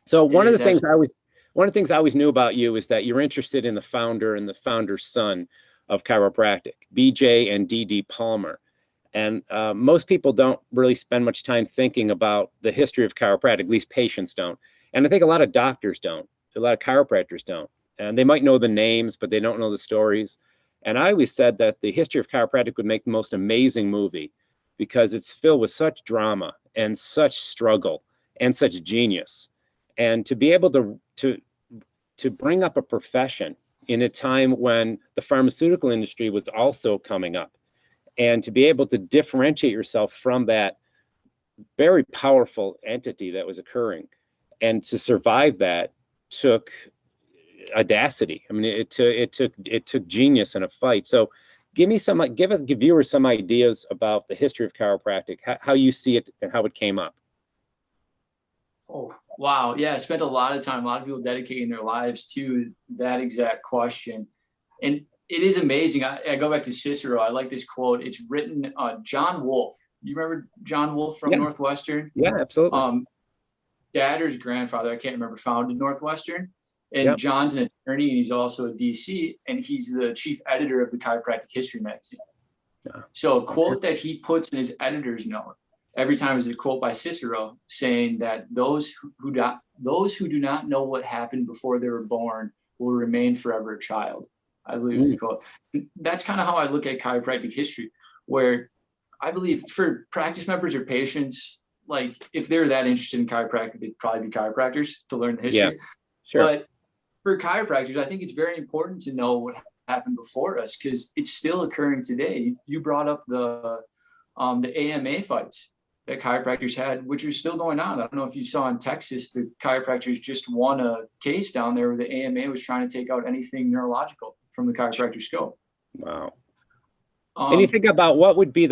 So It is one of the things I always knew about you is that you're interested in the founder and the founder's son of chiropractic, BJ and DD Palmer. And most people don't really spend much time thinking about the history of chiropractic, at least patients don't. And I think a lot of doctors don't, a lot of chiropractors don't. And they might know the names, but they don't know the stories. And I always said that the history of chiropractic would make the most amazing movie because it's filled with such drama and such struggle and such genius. And to be able to bring up a profession in a time when the pharmaceutical industry was also coming up, and to be able to differentiate yourself from that very powerful entity that was occurring, and to survive that took audacity. I mean, it took genius in a fight. So give viewers some ideas about the history of chiropractic, how you see it and how it came up. Oh, wow. Yeah, I spent a lot of time, a lot of people dedicating their lives to that exact question. And it is amazing. I go back to Cicero. I like this quote. It's written, John Wolfe. You remember John Wolfe from Yeah. Northwestern? Yeah, absolutely. Dad or his grandfather, I can't remember, founded Northwestern. And Yep. John's an attorney and he's also a DC, and he's the chief editor of the Chiropractic History magazine. Yeah. So a quote that he puts in his editor's note every time is a quote by Cicero saying that those who do not know what happened before they were born will remain forever a child. I believe is a quote. That's kind of how I look at chiropractic history, where I believe for practice members or patients, like if they're that interested in chiropractic, they'd probably be chiropractors to learn the history. Yeah, sure. But for chiropractors, I think it's very important to know what happened before us because it's still occurring today. You brought up the AMA fights that chiropractors had, which are still going on. I don't know if you saw in Texas, the chiropractors just won a case down there where the AMA was trying to take out anything neurological from the chiropractor scope. Wow. And you think about what would be,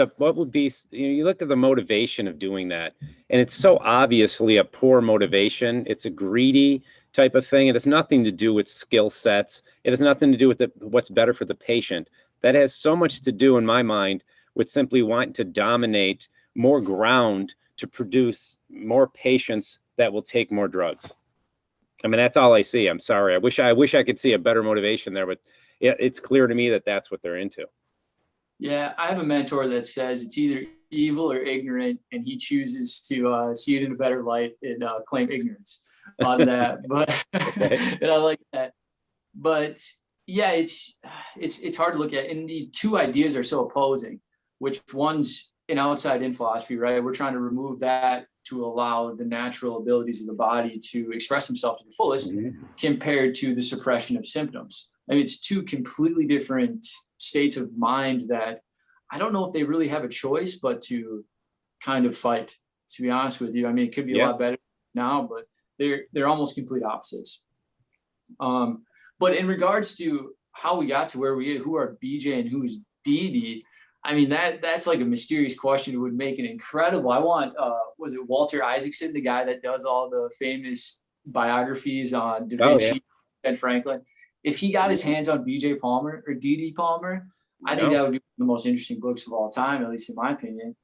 you look at the motivation of doing that, and it's so obviously a poor motivation. It's a greedy type of thing. It has nothing to do with skill sets. It has nothing to do with what's better for the patient. That has so much to do, in my mind, with simply wanting to dominate more ground to produce more patients that will take more drugs. I mean, that's all I see. I'm sorry. I wish I could see a better motivation there, but it's clear to me that that's what they're into. Yeah, I have a mentor that says it's either evil or ignorant, and he chooses to see it in a better light and claim ignorance on that. But and I like that. But yeah, it's hard to look at, and the two ideas are so opposing. Which one's an outside in philosophy, right? We're trying to remove that to allow the natural abilities of the body to express themselves to the fullest, compared to the suppression of symptoms. I mean, it's two completely different states of mind that I don't know if they really have a choice but to kind of fight, to be honest with you. I mean, it could be a lot better now, but they're almost complete opposites. But in regards to how we got to where we are, who are BJ and who's DD, I mean, that's like a mysterious question. It would make it incredible. I want, was it Walter Isaacson, the guy that does all the famous biographies on Da Vinci and Franklin? If he got his hands on BJ Palmer or DD Palmer, I think that would be the most interesting books of all time, at least in my opinion.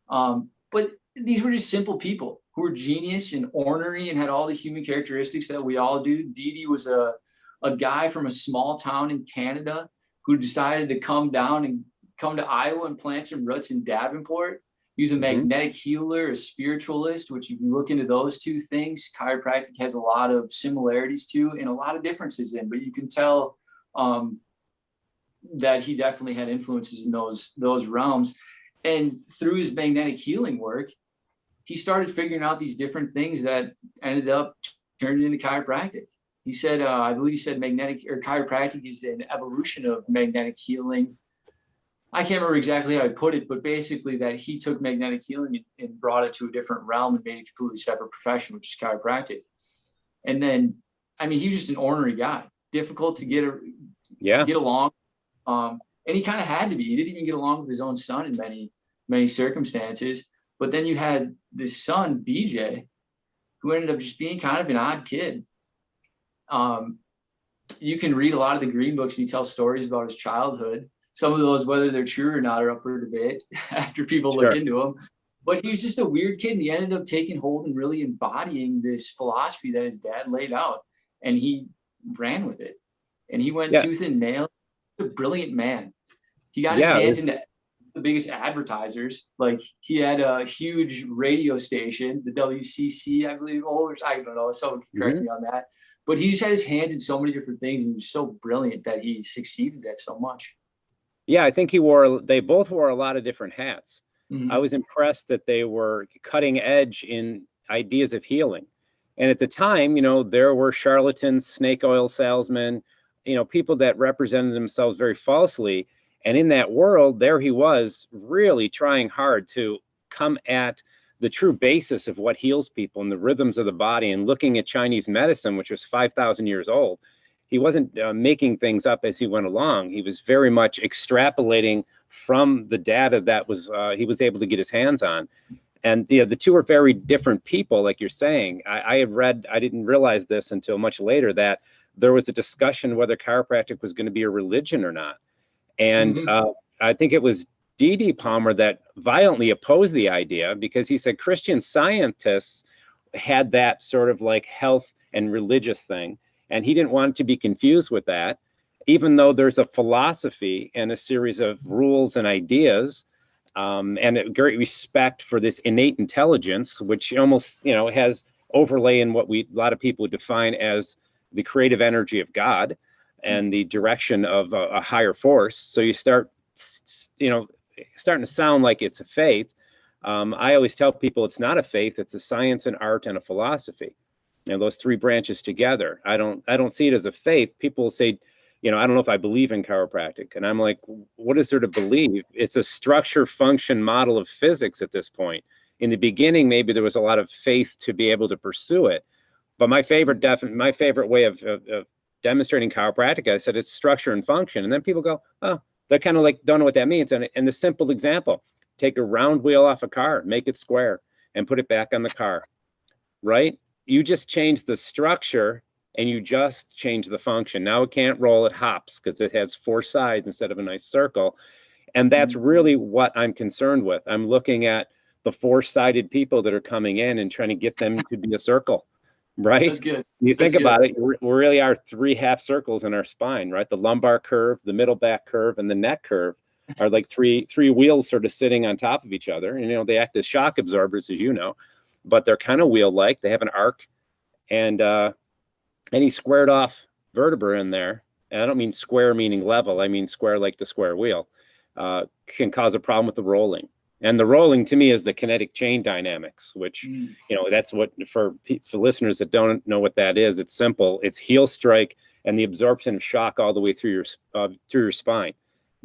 But these were just simple people who were genius and ornery and had all the human characteristics that we all do. DD was a guy from a small town in Canada who decided to come to Iowa and plant some roots in Davenport. He was a magnetic healer, a spiritualist, which if you look into those two things, chiropractic has a lot of similarities to and a lot of differences in, but you can tell that he definitely had influences in those realms. And through his magnetic healing work, he started figuring out these different things that ended up turning into chiropractic. He said, I believe he said chiropractic is an evolution of magnetic healing. I can't remember exactly how I put it, but basically that he took magnetic healing and brought it to a different realm and made it a completely separate profession, which is chiropractic. And then, I mean, he was just an ornery guy, difficult to get along. And he kind of had to be. He didn't even get along with his own son in many, many circumstances. But then you had this son, BJ, who ended up just being kind of an odd kid. You can read a lot of the Green books and he tells stories about his childhood. Some of those, whether they're true or not, are up for debate after people look into them. But he was just a weird kid, and he ended up taking hold and really embodying this philosophy that his dad laid out, and he ran with it. And he went Yeah. tooth and nail. A brilliant man. He got his Yeah. hands into the biggest advertisers. Like, he had a huge radio station, the WCC, I believe, or I don't know, someone can correct me on that. But he just had his hands in so many different things, and he was so brilliant that he succeeded at so much. Yeah, I think they both wore a lot of different hats. I was impressed that they were cutting edge in ideas of healing. And at the time, you know, there were charlatans, snake oil salesmen, you know, people that represented themselves very falsely. And in that world, there he was really trying hard to come at the true basis of what heals people and the rhythms of the body, and looking at Chinese medicine, which was 5,000 years old. He wasn't making things up as he went along. He was very much extrapolating from the data that was he was able to get his hands on. And you know, the two are very different people, like you're saying. I had read, I didn't realize this until much later, that there was a discussion whether chiropractic was going to be a religion or not. And I think it was D.D. Palmer that violently opposed the idea, because he said Christian scientists had that sort of like health and religious thing. And he didn't want to be confused with that, even though there's a philosophy and a series of rules and ideas, and a great respect for this innate intelligence, which almost, you know, has overlay in what a lot of people define as the creative energy of God and the direction of a higher force. So you start, you know, starting to sound like it's a faith. I always tell people it's not a faith; it's a science, an art, and a philosophy. And those three branches together. I don't see it as a faith. People will say, you know, I don't know if I believe in chiropractic. And I'm like, what is there to believe? It's a structure function model of physics at this point. In the beginning, maybe there was a lot of faith to be able to pursue it. But my favorite way of demonstrating chiropractic, I said it's structure and function. And then people go, oh, they kind of like don't know what that means. And the simple example, take a round wheel off a car, make it square, and put it back on the car, right? You just change the structure and you just change the function. Now it can't roll, it hops because it has four sides instead of a nice circle. And that's really what I'm concerned with. I'm looking at the four-sided people that are coming in and trying to get them to be a circle, right? That's good. You think about it, we really are three half circles in our spine, right? The lumbar curve, the middle back curve, and the neck curve are like three wheels sort of sitting on top of each other. And, you know, they act as shock absorbers, as you know, but they're kind of wheel-like. They have an arc, and any squared off vertebra in there, and I don't mean square meaning level, I mean square like the square wheel, can cause a problem with the rolling. And the rolling to me is the kinetic chain dynamics, which, you know, that's what, for listeners that don't know what that is, it's simple. It's heel strike and the absorption of shock all the way through your spine.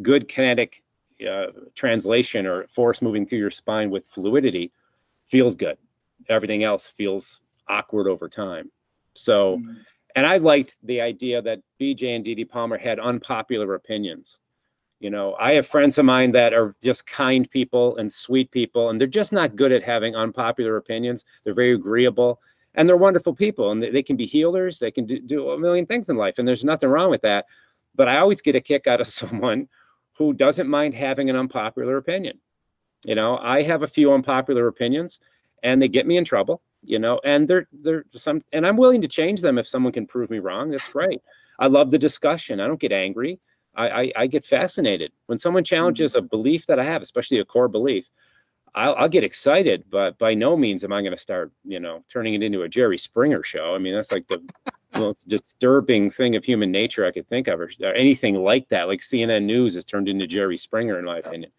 Good kinetic translation or force moving through your spine with fluidity feels good. Everything else feels awkward over time. So, and I liked the idea that BJ and D.D. Palmer had unpopular opinions. You know, I have friends of mine that are just kind people and sweet people, and they're just not good at having unpopular opinions. They're very agreeable, and they're wonderful people, and they can be healers. They can do a million things in life, and there's nothing wrong with that. But I always get a kick out of someone who doesn't mind having an unpopular opinion. You know, I have a few unpopular opinions, and they get me in trouble. You know, and and I'm willing to change them if someone can prove me wrong. That's great. I love the discussion. I don't get angry. I get fascinated when someone challenges a belief that I have, especially a core belief. I'll get excited, but by no means am I going to start, you know, turning it into a Jerry Springer show. I mean, that's like the most disturbing thing of human nature I could think of, or anything like that. Like CNN News has turned into Jerry Springer, in my opinion.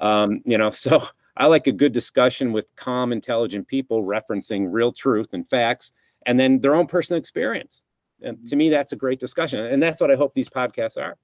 You know, so I like a good discussion with calm, intelligent people referencing real truth and facts, and then their own personal experience. And to me, that's a great discussion. And that's what I hope these podcasts are.